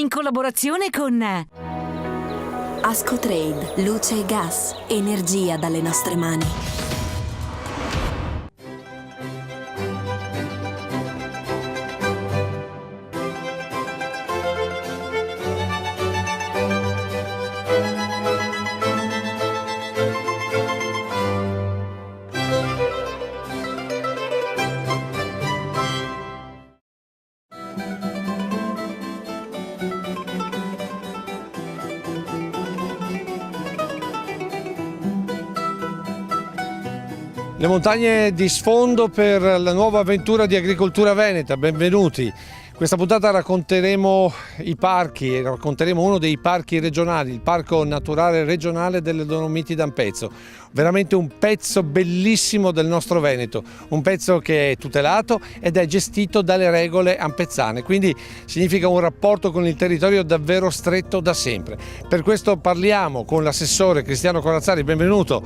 in collaborazione con Ascotrade, luce e gas, energia dalle nostre mani. Le montagne di sfondo per la nuova avventura di Agricoltura Veneta, benvenuti. Questa puntata racconteremo i parchi, racconteremo uno dei parchi regionali, il Parco Naturale Regionale delle Dolomiti d'Ampezzo. Veramente un pezzo bellissimo del nostro Veneto, un pezzo che è tutelato ed è gestito dalle regole ampezzane, quindi significa un rapporto con il territorio davvero stretto da sempre. Per questo parliamo con l'assessore Cristiano Corazzari, benvenuto.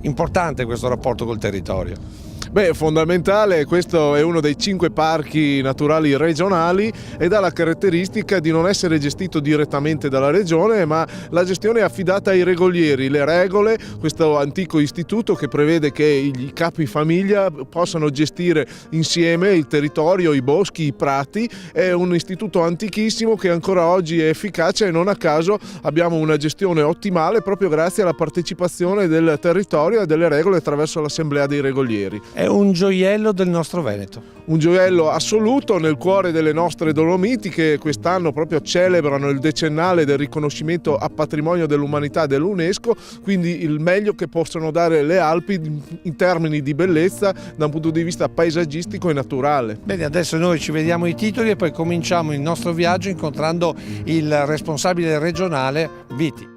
Importante questo rapporto col territorio. Beh, fondamentale, questo è uno dei 5 parchi naturali regionali ed ha la caratteristica di non essere gestito direttamente dalla regione, ma la gestione è affidata ai regolieri. Le regole, questo antico istituto che prevede che i capi famiglia possano gestire insieme il territorio, i boschi, i prati, è un istituto antichissimo che ancora oggi è efficace e non a caso abbiamo una gestione ottimale proprio grazie alla partecipazione del territorio e delle regole attraverso l'assemblea dei regolieri. È un gioiello del nostro Veneto. Un gioiello assoluto nel cuore delle nostre Dolomiti che quest'anno proprio celebrano il decennale del riconoscimento a patrimonio dell'umanità dell'UNESCO, quindi il meglio che possono dare le Alpi in termini di bellezza da un punto di vista paesaggistico e naturale. Bene, adesso noi ci vediamo i titoli e poi cominciamo il nostro viaggio incontrando il responsabile regionale Viti.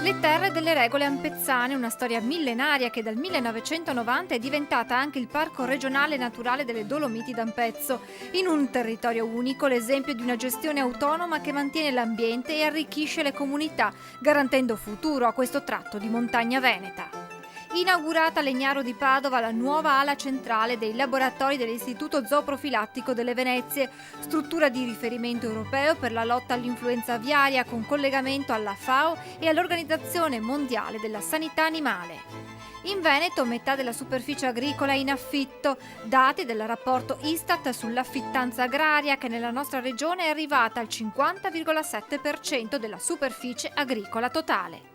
Le terre delle regole ampezzane, una storia millenaria che dal 1990 è diventata anche il Parco Regionale Naturale delle Dolomiti d'Ampezzo. In un territorio unico, l'esempio di una gestione autonoma che mantiene l'ambiente e arricchisce le comunità, garantendo futuro a questo tratto di montagna veneta. Inaugurata a Legnaro di Padova la nuova ala centrale dei laboratori dell'Istituto Zooprofilattico delle Venezie, struttura di riferimento europeo per la lotta all'influenza aviaria con collegamento alla FAO e all'Organizzazione Mondiale della Sanità Animale. In Veneto metà della superficie agricola è in affitto, dati del rapporto Istat sull'affittanza agraria che nella nostra regione è arrivata al 50,7% della superficie agricola totale.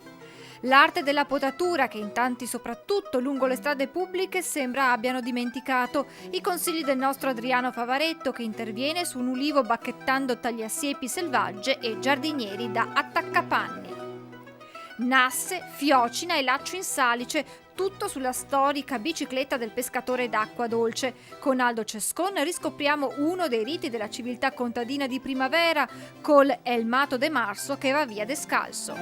L'arte della potatura che in tanti, soprattutto lungo le strade pubbliche, sembra abbiano dimenticato. I consigli del nostro Adriano Favaretto che interviene su un ulivo bacchettando tagliasiepi selvagge e giardinieri da attaccapanni. Nasse, fiocina e laccio in salice, tutto sulla storica bicicletta del pescatore d'acqua dolce. Con Aldo Cescon riscopriamo uno dei riti della civiltà contadina di primavera, col El Mato de Marzo che va via descalzo.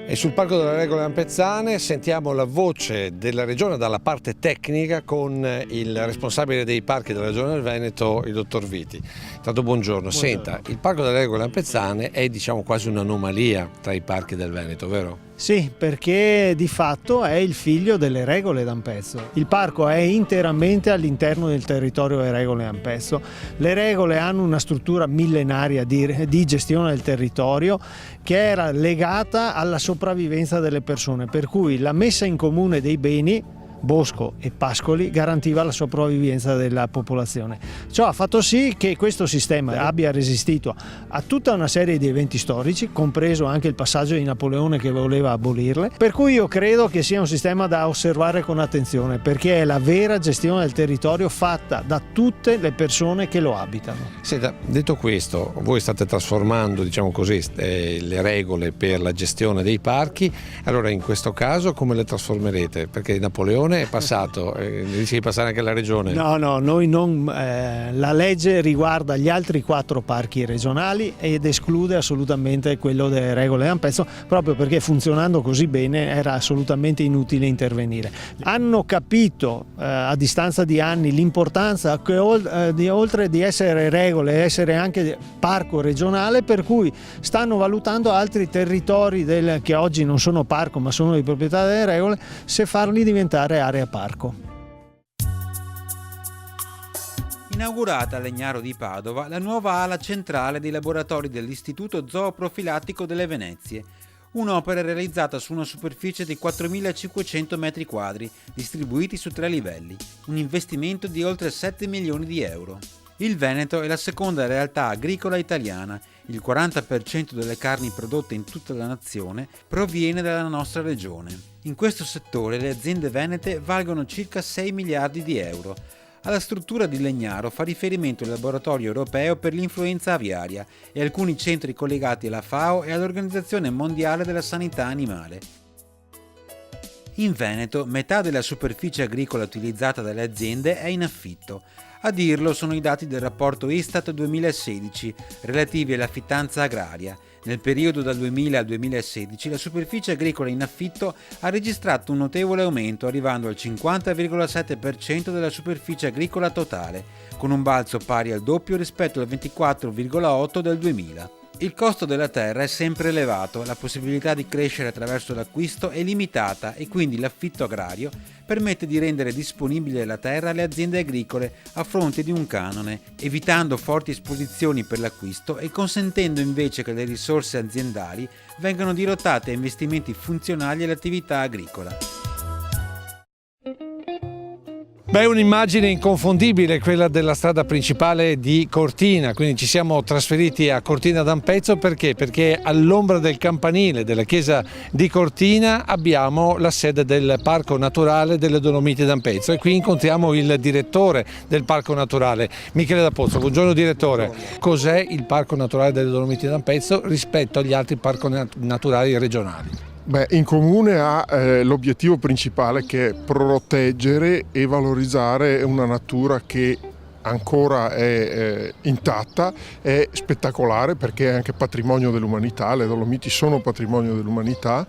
E sul Parco delle Regole Ampezzane sentiamo la voce della regione dalla parte tecnica con il responsabile dei parchi della regione del Veneto, il dottor Viti. Tanto buongiorno. Senta, il Parco delle Regole Ampezzane è quasi un'anomalia tra i parchi del Veneto, vero? Sì, perché di fatto è il figlio delle regole d'Ampezzo. Il parco è interamente all'interno del territorio delle regole d'Ampezzo. Le regole hanno una struttura millenaria di gestione del territorio che era legata alla sopravvivenza delle persone, per cui la messa in comune dei beni, bosco e pascoli, garantiva la sopravvivenza della popolazione. Ciò ha fatto sì che questo sistema abbia resistito a tutta una serie di eventi storici, compreso anche il passaggio di Napoleone che voleva abolirle, per cui io credo che sia un sistema da osservare con attenzione, perché è la vera gestione del territorio fatta da tutte le persone che lo abitano. Senta, detto questo, voi state trasformando, le regole per la gestione dei parchi, allora in questo caso come le trasformerete? Perché Napoleone è passato, rischia di passare anche alla regione? No, noi non. La legge riguarda gli altri 4 parchi regionali ed esclude assolutamente quello delle regole d'Ampezzo, proprio perché funzionando così bene era assolutamente inutile intervenire. Hanno capito a distanza di anni l'importanza che oltre di essere regole, essere anche parco regionale, per cui stanno valutando altri territori che oggi non sono parco ma sono di proprietà delle regole, se farli diventare area parco. In inaugurata a Legnaro di Padova la nuova ala centrale dei laboratori dell'Istituto Zooprofilattico delle Venezie, un'opera realizzata su una superficie di 4.500 metri quadri, distribuiti su 3 livelli, un investimento di oltre 7 milioni di euro. Il Veneto è la seconda realtà agricola italiana, il 40% delle carni prodotte in tutta la nazione proviene dalla nostra regione. In questo settore le aziende venete valgono circa 6 miliardi di euro. Alla struttura di Legnaro fa riferimento il laboratorio europeo per l'influenza aviaria e alcuni centri collegati alla FAO e all'Organizzazione Mondiale della Sanità Animale. In Veneto metà della superficie agricola utilizzata dalle aziende è in affitto. A dirlo sono i dati del rapporto Istat 2016 relativi all'affittanza agraria. Nel periodo dal 2000 al 2016 la superficie agricola in affitto ha registrato un notevole aumento, arrivando al 50,7% della superficie agricola totale, con un balzo pari al doppio rispetto al 24,8% del 2000. Il costo della terra è sempre elevato, la possibilità di crescere attraverso l'acquisto è limitata e quindi l'affitto agrario permette di rendere disponibile la terra alle aziende agricole a fronte di un canone, evitando forti esposizioni per l'acquisto e consentendo invece che le risorse aziendali vengano dirottate a investimenti funzionali all'attività agricola. Beh, un'immagine inconfondibile quella della strada principale di Cortina, quindi ci siamo trasferiti a Cortina d'Ampezzo perché? Perché all'ombra del campanile della chiesa di Cortina abbiamo la sede del Parco Naturale delle Dolomiti d'Ampezzo e qui incontriamo il direttore del Parco Naturale, Michele D'Apozzo. Buongiorno direttore, cos'è il Parco Naturale delle Dolomiti d'Ampezzo rispetto agli altri parchi naturali regionali? Beh, in comune ha l'obiettivo principale che è proteggere e valorizzare una natura che ancora è intatta, è spettacolare perché è anche patrimonio dell'umanità, le Dolomiti sono patrimonio dell'umanità,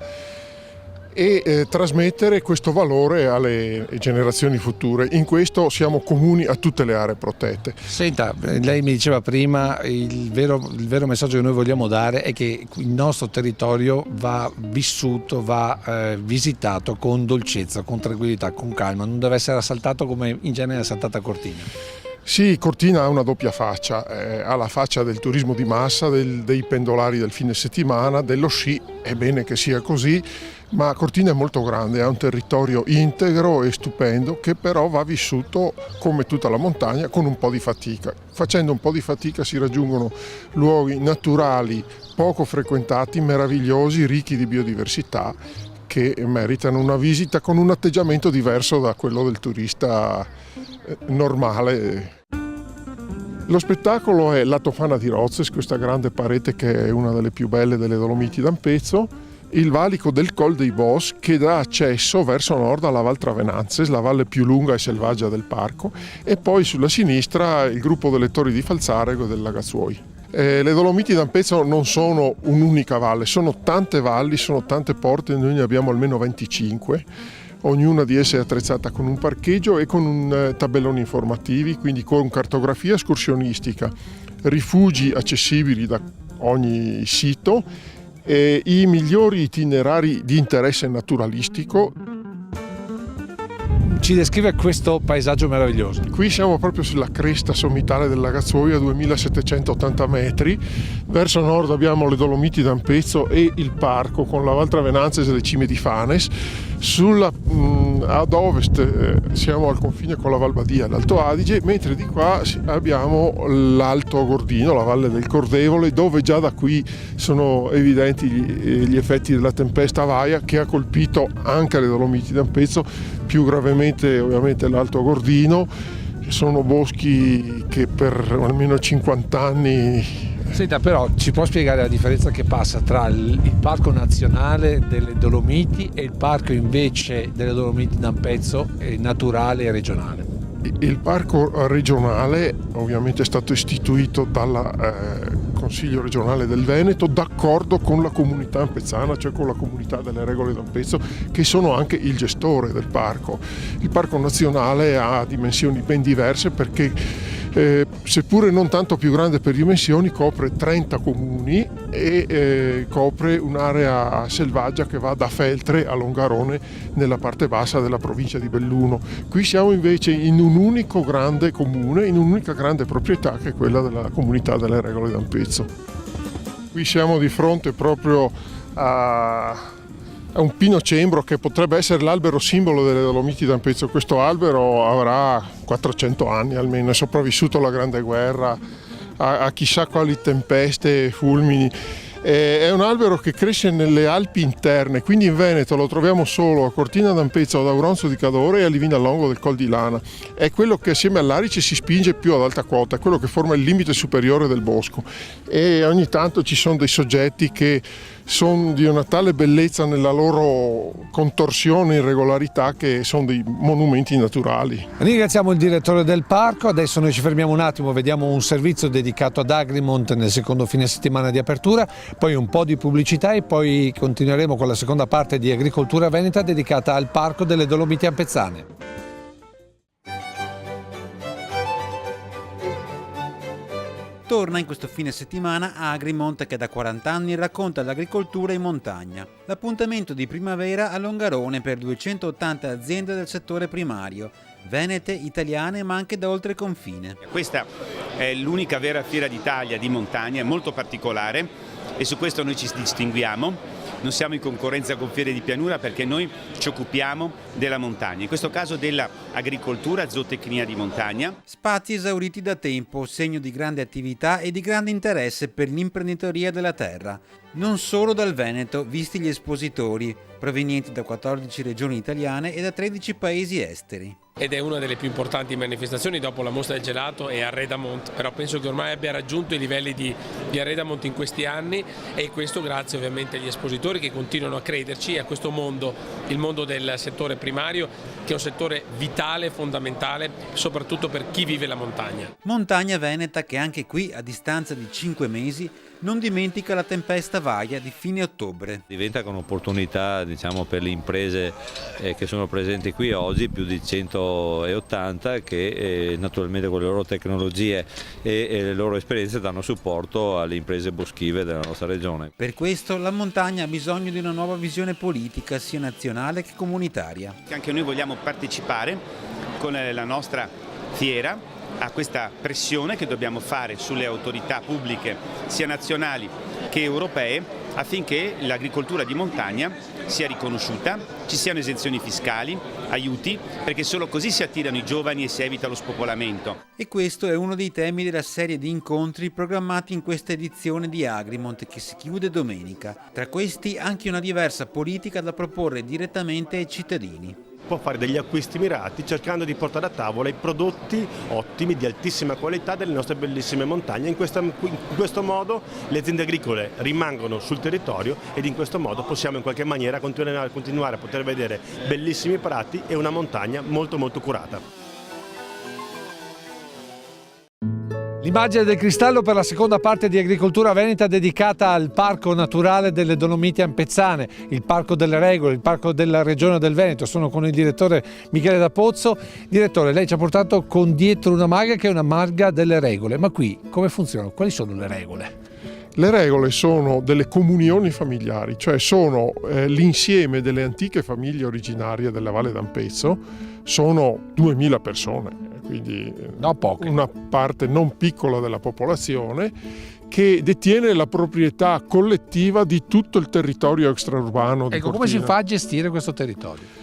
e trasmettere questo valore alle generazioni future. In questo siamo comuni a tutte le aree protette. Senta, lei mi diceva prima, il vero messaggio che noi vogliamo dare è che il nostro territorio va vissuto, va visitato con dolcezza, con tranquillità, con calma, non deve essere assaltato come in genere è assaltata Cortina. Sì, Cortina ha una doppia faccia, ha la faccia del turismo di massa, dei pendolari del fine settimana, dello sci, è bene che sia così, ma Cortina è molto grande, ha un territorio integro e stupendo che però va vissuto come tutta la montagna con un po' di fatica. Facendo un po' di fatica si raggiungono luoghi naturali poco frequentati, meravigliosi, ricchi di biodiversità, che meritano una visita con un atteggiamento diverso da quello del turista normale. Lo spettacolo è la Tofana di Rozes, questa grande parete che è una delle più belle delle Dolomiti d'Ampezzo, il valico del Col dei Bos che dà accesso verso nord alla Val Travenanzes, la valle più lunga e selvaggia del parco, e poi sulla sinistra il gruppo delle Torri di Falzarego e del Lagazzuoi. Le Dolomiti d'Ampezzo non sono un'unica valle, sono tante valli, sono tante porte, noi ne abbiamo almeno 25, ognuna di esse è attrezzata con un parcheggio e con tabelloni informativi, quindi con cartografia escursionistica, rifugi accessibili da ogni sito e i migliori itinerari di interesse naturalistico. Ci descrive questo paesaggio meraviglioso. Qui siamo proprio sulla cresta sommitale del Lagazzuoi a 2780 metri, verso nord abbiamo le Dolomiti d'Ampezzo e il parco con la Val Travenanzes e le cime di Fanes, ad ovest siamo al confine con la Val Badia, l'Alto Adige, mentre di qua abbiamo l'Alto Agordino, la Valle del Cordevole, dove già da qui sono evidenti gli effetti della tempesta Vaia che ha colpito anche le Dolomiti d'Ampezzo, più gravemente ovviamente l'Alto Agordino. Sono boschi che per almeno 50 anni... Senta, però ci può spiegare la differenza che passa tra il Parco Nazionale delle Dolomiti e il parco invece delle Dolomiti d'Ampezzo naturale e regionale? Il parco regionale ovviamente è stato istituito dal Consiglio regionale del Veneto d'accordo con la comunità ampezzana, cioè con la comunità delle Regole d'Ampezzo, che sono anche il gestore del parco. Il parco nazionale ha dimensioni ben diverse perché seppure non tanto più grande per dimensioni, copre 30 comuni e copre un'area selvaggia che va da Feltre a Longarone nella parte bassa della provincia di Belluno. Qui siamo invece in un unico grande comune, in un'unica grande proprietà che è quella della comunità delle Regole d'Ampezzo. Qui siamo di fronte proprio a un pino cembro che potrebbe essere l'albero simbolo delle Dolomiti d'Ampezzo. Questo albero avrà 400 anni almeno, è sopravvissuto alla Grande Guerra, a chissà quali tempeste e fulmini. È un albero che cresce nelle Alpi interne, quindi in Veneto lo troviamo solo a Cortina d'Ampezzo, ad Auronzo di Cadore e a Livina Longo del Col di Lana. È quello che assieme all'Arice si spinge più ad alta quota, è quello che forma il limite superiore del bosco, e ogni tanto ci sono dei soggetti che sono di una tale bellezza nella loro contorsione e irregolarità che sono dei monumenti naturali. Ringraziamo il direttore del parco. Adesso noi ci fermiamo un attimo, vediamo un servizio dedicato ad Agrimont nel secondo fine settimana di apertura, poi un po' di pubblicità e poi continueremo con la seconda parte di Agricoltura Veneta dedicata al Parco delle Dolomiti Ampezzane. Torna in questo fine settimana Agrimont, che da 40 anni racconta l'agricoltura in montagna. L'appuntamento di primavera a Longarone per 280 aziende del settore primario, venete, italiane ma anche da oltre confine. Questa è l'unica vera fiera d'Italia di montagna, è molto particolare e su questo noi ci distinguiamo. Non siamo in concorrenza con fiere di pianura perché noi ci occupiamo della montagna, in questo caso dell'agricoltura, zootecnia di montagna. Spazi esauriti da tempo, segno di grande attività e di grande interesse per l'imprenditoria della terra. Non solo dal Veneto, visti gli espositori, provenienti da 14 regioni italiane e da 13 paesi esteri. Ed è una delle più importanti manifestazioni dopo la mostra del gelato e Arredamont, però penso che ormai abbia raggiunto i livelli di Arredamont in questi anni, e questo grazie ovviamente agli espositori che continuano a crederci, a questo mondo, il mondo del settore primario, che è un settore vitale, fondamentale, soprattutto per chi vive la montagna. Montagna veneta che anche qui, a distanza di 5 mesi, non dimentica la tempesta Vaia di fine ottobre. Diventa un'opportunità, diciamo, per le imprese che sono presenti qui oggi, più di 180, che naturalmente con le loro tecnologie e le loro esperienze danno supporto alle imprese boschive della nostra regione. Per questo la montagna ha bisogno di una nuova visione politica, sia nazionale che comunitaria. Anche noi vogliamo partecipare con la nostra fiera a questa pressione che dobbiamo fare sulle autorità pubbliche sia nazionali che europee affinché l'agricoltura di montagna sia riconosciuta, ci siano esenzioni fiscali, aiuti, perché solo così si attirano i giovani e si evita lo spopolamento. E questo è uno dei temi della serie di incontri programmati in questa edizione di Agrimont, che si chiude domenica. Tra questi anche una diversa politica da proporre direttamente ai cittadini. Può fare degli acquisti mirati cercando di portare a tavola i prodotti ottimi di altissima qualità delle nostre bellissime montagne. In questo modo le aziende agricole rimangono sul territorio ed in questo modo possiamo in qualche maniera continuare a poter vedere bellissimi prati e una montagna molto molto curata. L'immagine del cristallo per la seconda parte di Agricoltura Veneta dedicata al Parco Naturale delle Dolomiti Ampezzane, il Parco delle Regole, il Parco della Regione del Veneto. Sono con il direttore Michele D'Apozzo. Direttore, lei ci ha portato con dietro una maga che è una maga delle regole, ma qui come funzionano? Quali sono le regole? Le regole sono delle comunioni familiari, cioè sono l'insieme delle antiche famiglie originarie della Valle d'Ampezzo, sono 2000 persone, quindi una parte non piccola della popolazione che detiene la proprietà collettiva di tutto il territorio extraurbano di Cortina. Come si fa a gestire questo territorio?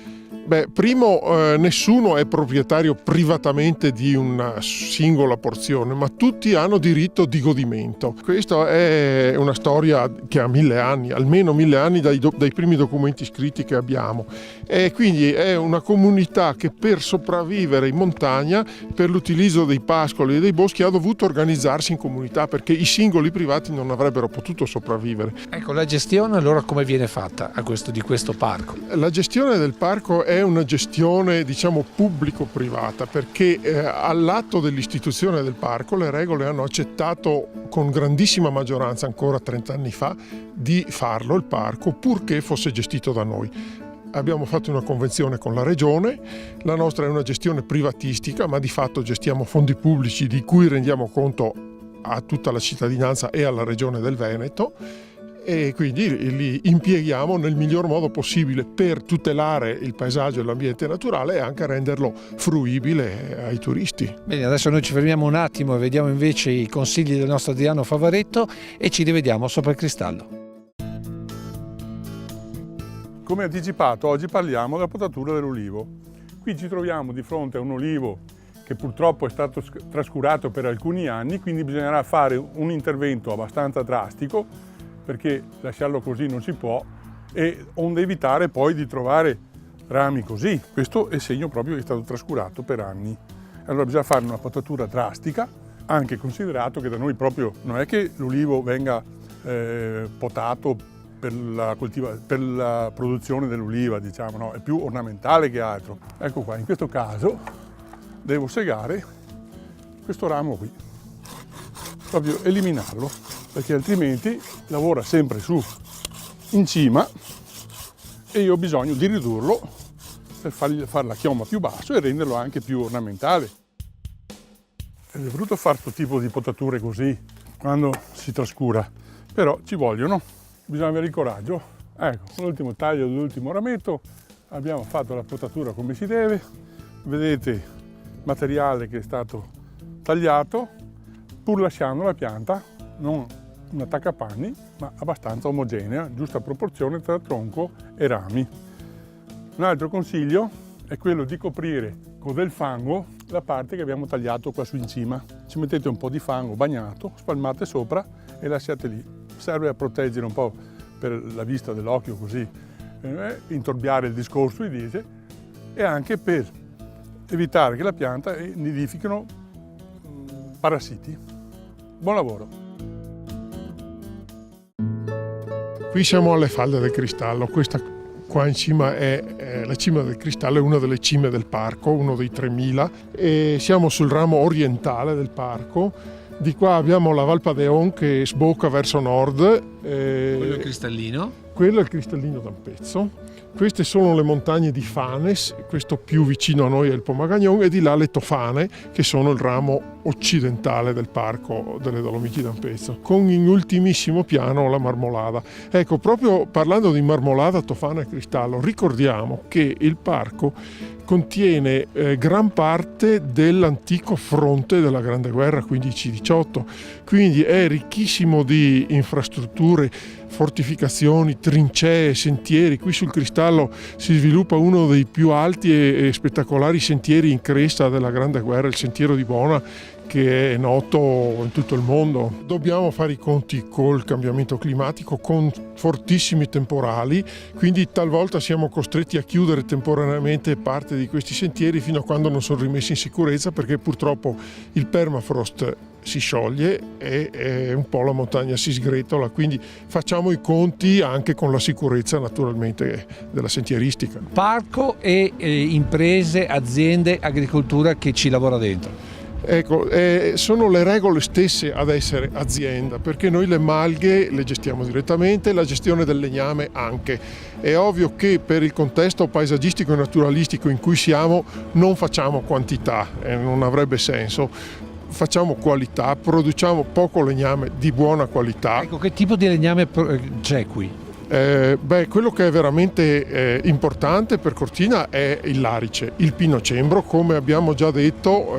Primo, nessuno è proprietario privatamente di una singola porzione, ma tutti hanno diritto di godimento. Questa è una storia che ha 1000 anni, almeno 1000 anni dai primi documenti scritti che abbiamo. E quindi è una comunità che per sopravvivere in montagna, per l'utilizzo dei pascoli e dei boschi, ha dovuto organizzarsi in comunità perché i singoli privati non avrebbero potuto sopravvivere. Ecco, la gestione allora come viene fatta di questo parco? La gestione del parco è una gestione, diciamo, pubblico-privata, perché all'atto dell'istituzione del parco le regole hanno accettato con grandissima maggioranza ancora 30 anni fa di farlo il parco, purché fosse gestito da noi. abbiamo fatto una convenzione con la Regione, la nostra è una gestione privatistica, ma di fatto gestiamo fondi pubblici di cui rendiamo conto a tutta la cittadinanza e alla Regione del Veneto, e quindi li impieghiamo nel miglior modo possibile per tutelare il paesaggio e l'ambiente naturale e anche renderlo fruibile ai turisti. Bene, adesso noi ci fermiamo un attimo e vediamo invece i consigli del nostro Adriano Favaretto e ci rivediamo sopra il cristallo. Come anticipato, oggi parliamo della potatura dell'ulivo. Qui ci troviamo di fronte a un ulivo che purtroppo è stato trascurato per alcuni anni, quindi bisognerà fare un intervento abbastanza drastico, perché lasciarlo così non si può, e onde evitare poi di trovare rami così. Questo è segno proprio che è stato trascurato per anni. Allora bisogna fare una potatura drastica, anche considerato che da noi proprio non è che l'ulivo venga potato per la produzione dell'uliva, diciamo, no? È più ornamentale che altro. Ecco qua, in questo caso devo segare questo ramo qui, proprio eliminarlo, perché altrimenti lavora sempre su in cima e io ho bisogno di ridurlo per fare la chioma più basso e renderlo anche più ornamentale. È brutto fare questo tipo di potature così quando si trascura, però ci vogliono, bisogna avere il coraggio. Ecco, con l'ultimo taglio dell'ultimo rametto abbiamo fatto la potatura come si deve, vedete il materiale che è stato tagliato, pur lasciando la pianta non un attaccapanni, ma abbastanza omogenea, giusta proporzione tra tronco e rami. Un altro consiglio è quello di coprire con del fango la parte che abbiamo tagliato qua su in cima. Ci mettete un po' di fango bagnato, spalmate sopra e lasciate lì. Serve a proteggere un po' per la vista dell'occhio, così intorbiare il discorso si dice, e anche per evitare che la pianta nidifichino parassiti. Buon lavoro! Qui siamo alle falde del Cristallo, questa qua in cima è la cima del Cristallo, è una delle cime del parco, uno dei 3000, e siamo sul ramo orientale del parco. Di qua abbiamo la Val Padeon che sbocca verso nord. Quello è il cristallino? Quello è il cristallino d'Ampezzo. Queste sono le montagne di Fanes, questo più vicino a noi è il Pomagagnon, e di là le Tofane, che sono il ramo occidentale del parco delle Dolomiti d'Ampezzo, con in ultimissimo piano la Marmolada. Ecco, proprio parlando di Marmolada, Tofana e Cristallo, ricordiamo che il parco contiene gran parte dell'antico fronte della Grande Guerra 15-18, quindi è ricchissimo di infrastrutture, fortificazioni, trincee, sentieri. Qui sul Cristallo si sviluppa uno dei più alti e spettacolari sentieri in cresta della Grande Guerra, il Sentiero di Bona, che è noto in tutto il mondo. Dobbiamo fare i conti col cambiamento climatico, con fortissimi temporali, quindi talvolta siamo costretti a chiudere temporaneamente parte di questi sentieri fino a quando non sono rimessi in sicurezza, perché purtroppo il permafrost si scioglie e un po' la montagna si sgretola, quindi facciamo i conti anche con la sicurezza naturalmente della sentieristica. Parco e imprese, aziende, agricoltura che ci lavora dentro. Ecco, sono le regole stesse ad essere azienda, perché noi le malghe le gestiamo direttamente, la gestione del legname anche. È ovvio che per il contesto paesaggistico e naturalistico in cui siamo non facciamo quantità, non avrebbe senso. Facciamo qualità, produciamo poco legname di buona qualità. Ecco, che tipo di legname c'è qui? Quello che è veramente importante per Cortina è il larice, il pinocembro, come abbiamo già detto,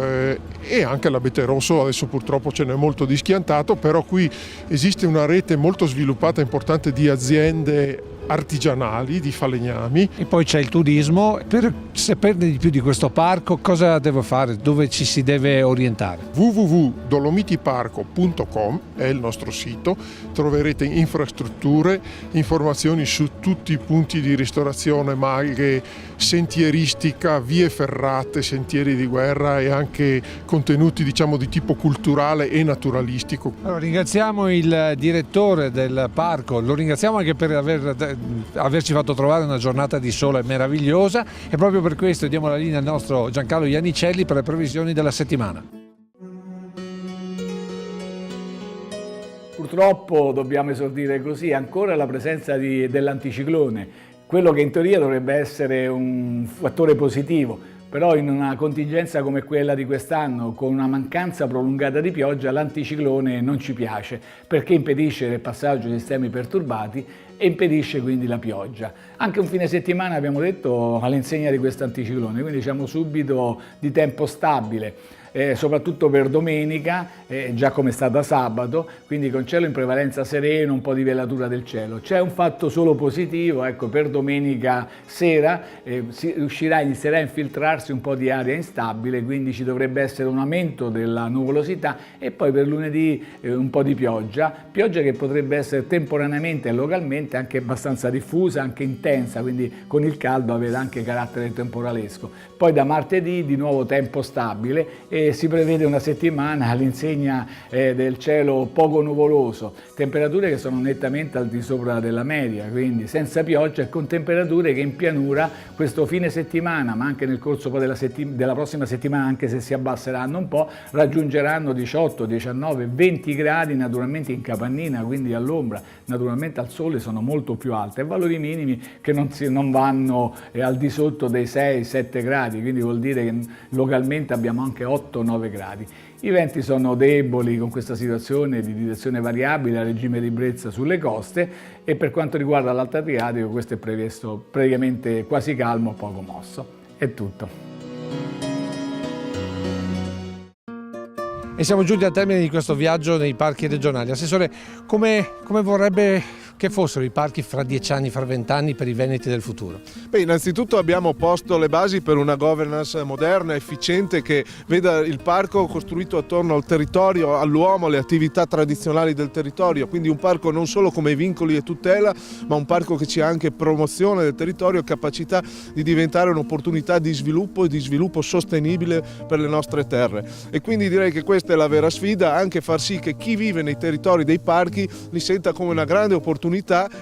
e anche l'abete rosso. Adesso purtroppo ce n'è molto di schiantato, però qui esiste una rete molto sviluppata e importante di aziende artigianali di falegnami. E poi c'è il turismo. Per saperne di più di questo parco, cosa devo fare? Dove ci si deve orientare? www.dolomitiparco.com è il nostro sito, troverete infrastrutture, informazioni su tutti i punti di ristorazione, malghe, sentieristica, vie ferrate, sentieri di guerra e anche contenuti diciamo di tipo culturale e naturalistico. Allora, ringraziamo il direttore del parco, lo ringraziamo anche per averci fatto trovare una giornata di sole meravigliosa, e proprio per questo diamo la linea al nostro Giancarlo Iannicelli per le previsioni della settimana. Purtroppo dobbiamo esordire così, ancora la presenza dell'anticiclone quello che in teoria dovrebbe essere un fattore positivo. Però in una contingenza come quella di quest'anno, con una mancanza prolungata di pioggia, l'anticiclone non ci piace, perché impedisce il passaggio di sistemi perturbati e impedisce quindi la pioggia. Anche un fine settimana, abbiamo detto, all'insegna di questo anticiclone, quindi diciamo subito di tempo stabile. Soprattutto per domenica, già come è stata sabato, quindi con cielo in prevalenza sereno, un po' di velatura del cielo. C'è un fatto solo positivo, ecco, per domenica sera inizierà a infiltrarsi un po' di aria instabile, quindi ci dovrebbe essere un aumento della nuvolosità e poi per lunedì un po' di pioggia che potrebbe essere temporaneamente e localmente anche abbastanza diffusa, anche intensa, quindi con il caldo avere anche carattere temporalesco. Poi da martedì di nuovo tempo stabile e si prevede una settimana all'insegna del cielo poco nuvoloso, temperature che sono nettamente al di sopra della media, quindi senza pioggia e con temperature che in pianura questo fine settimana, ma anche nel corso poi della prossima settimana, anche se si abbasseranno un po', raggiungeranno 18, 19, 20 gradi naturalmente in capannina, quindi all'ombra, naturalmente al sole sono molto più alte e valori minimi che non vanno al di sotto dei 6-7 gradi, quindi vuol dire che localmente abbiamo anche 8-9 gradi. I venti sono deboli con questa situazione di direzione variabile a regime di brezza sulle coste e per quanto riguarda l'Alto Adriatico questo è previsto praticamente quasi calmo, poco mosso. È tutto. E siamo giunti al termine di questo viaggio nei parchi regionali. Assessore, come vorrebbe che fossero i parchi fra 10 anni, fra 20 anni per i veneti del futuro? Beh, innanzitutto abbiamo posto le basi per una governance moderna, efficiente, che veda il parco costruito attorno al territorio, all'uomo, alle attività tradizionali del territorio, quindi un parco non solo come vincoli e tutela, ma un parco che ci ha anche promozione del territorio, capacità di diventare un'opportunità di sviluppo e di sviluppo sostenibile per le nostre terre. E quindi direi che questa è la vera sfida, anche far sì che chi vive nei territori dei parchi li senta come una grande opportunità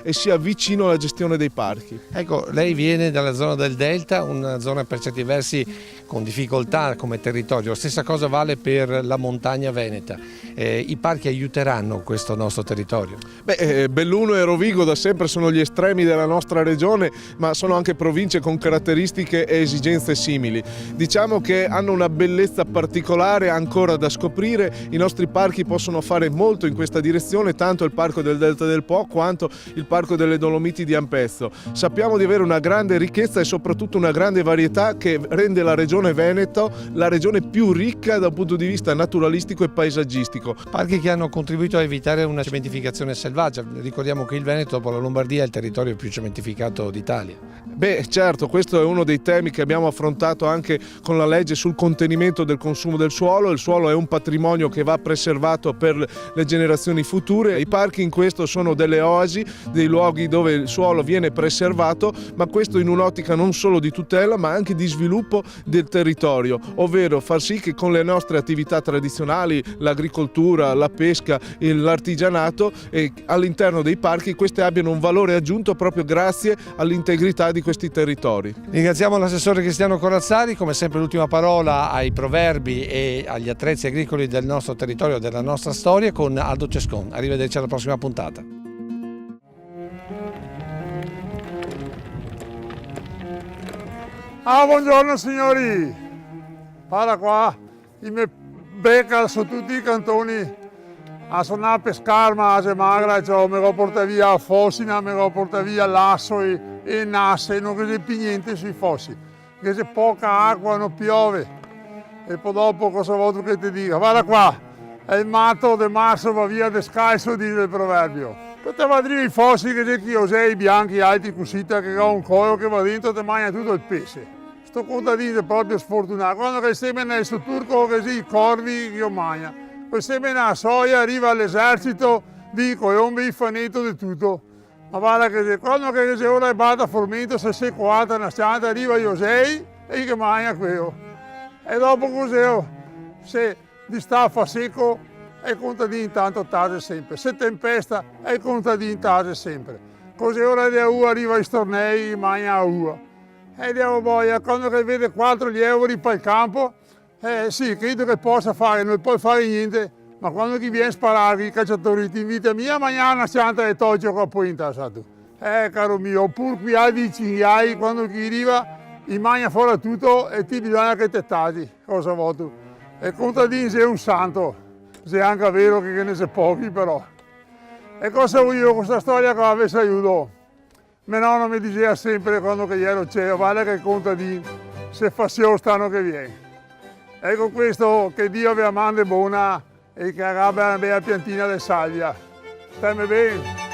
e sia vicino alla gestione dei parchi. Ecco, lei viene dalla zona del Delta, una zona per certi versi con difficoltà come territorio, la stessa cosa vale per la montagna veneta. I parchi aiuteranno questo nostro territorio? Beh, Belluno e Rovigo da sempre sono gli estremi della nostra regione, ma sono anche province con caratteristiche e esigenze simili. Diciamo che hanno una bellezza particolare ancora da scoprire, i nostri parchi possono fare molto in questa direzione, tanto il Parco del Delta del Po quanto il Parco delle Dolomiti di Ampezzo. Sappiamo di avere una grande ricchezza e soprattutto una grande varietà che rende la regione Veneto la regione più ricca dal punto di vista naturalistico e paesaggistico. Parchi che hanno contribuito a evitare una cementificazione selvaggia. Ricordiamo che il Veneto dopo la Lombardia è il territorio più cementificato d'Italia. Beh, certo, questo è uno dei temi che abbiamo affrontato anche con la legge sul contenimento del consumo del suolo. Il suolo è un patrimonio che va preservato per le generazioni future. I parchi in questo sono delle oasi, dei luoghi dove il suolo viene preservato, ma questo in un'ottica non solo di tutela ma anche di sviluppo del territorio, ovvero far sì che con le nostre attività tradizionali, l'agricoltura, la pesca, l'artigianato, all'interno dei parchi queste abbiano un valore aggiunto proprio grazie all'integrità di questi territori. Ringraziamo l'assessore Cristiano Corazzari, come sempre l'ultima parola ai proverbi e agli attrezzi agricoli del nostro territorio, della nostra storia, con Aldo Cescon. Arrivederci alla prossima puntata. Buongiorno signori, guarda qua, mi becca su tutti i cantoni a suonare a pescare, ma se magra, cioè, mi lo porta via Fossina, mi lo porta via Lasso e Nasse, non c'è più niente sui fossi, che c'è poca acqua, non piove, e poi dopo cosa vuoi che ti dica, guarda qua, è il matto del marzo va via descalzo, dice il proverbio. Poteva dire i fossi che c'è chi osei bianchi, alti, cosita, che ha un collo che va dentro e ti mangia tutto il pesce. Sto contadino è proprio sfortunato. Quando che semina il turco così, i corvi che io mangia. Poi semina la soia, arriva all'esercito, dico, è un bifanetto di tutto. Ma guarda che quando che se ora è bata formento, se sei quattro, una stanta, arriva io sei e che mangia quello. E dopo così, se di staffa secco, e il contadino intanto tase sempre. Se tempesta, e il contadino tase sempre. Così ora di uva arriva ai tornei, mangia a uva. E diamo boia, quando vede 4 euro per il campo, sì, credo che possa fare, non puoi fare niente, ma quando chi viene a sparare, i cacciatori ti invitano a mangiare una cianta e toglie qua poi in tassato. Caro mio, oppure qui hai di cinghiali, quando chi arriva, i mangia fuori tutto e ti bisogna che te tagli, cosa vuoi tu. E il contadino sei un santo, se è anche vero che ne sei pochi però. E cosa vuoi io, questa storia che avesse aiutato? Mio nonno mi diceva sempre quando che ero c'era, vale che il contadino se fa sia stanno che viene. Ecco questo, che Dio vi manda buona e che abbia una bella piantina di salvia. Stammi bene.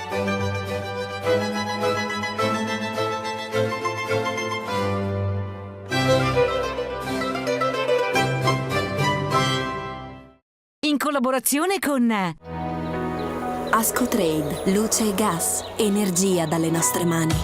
In collaborazione con Ascotrade, luce e gas, energia dalle nostre mani.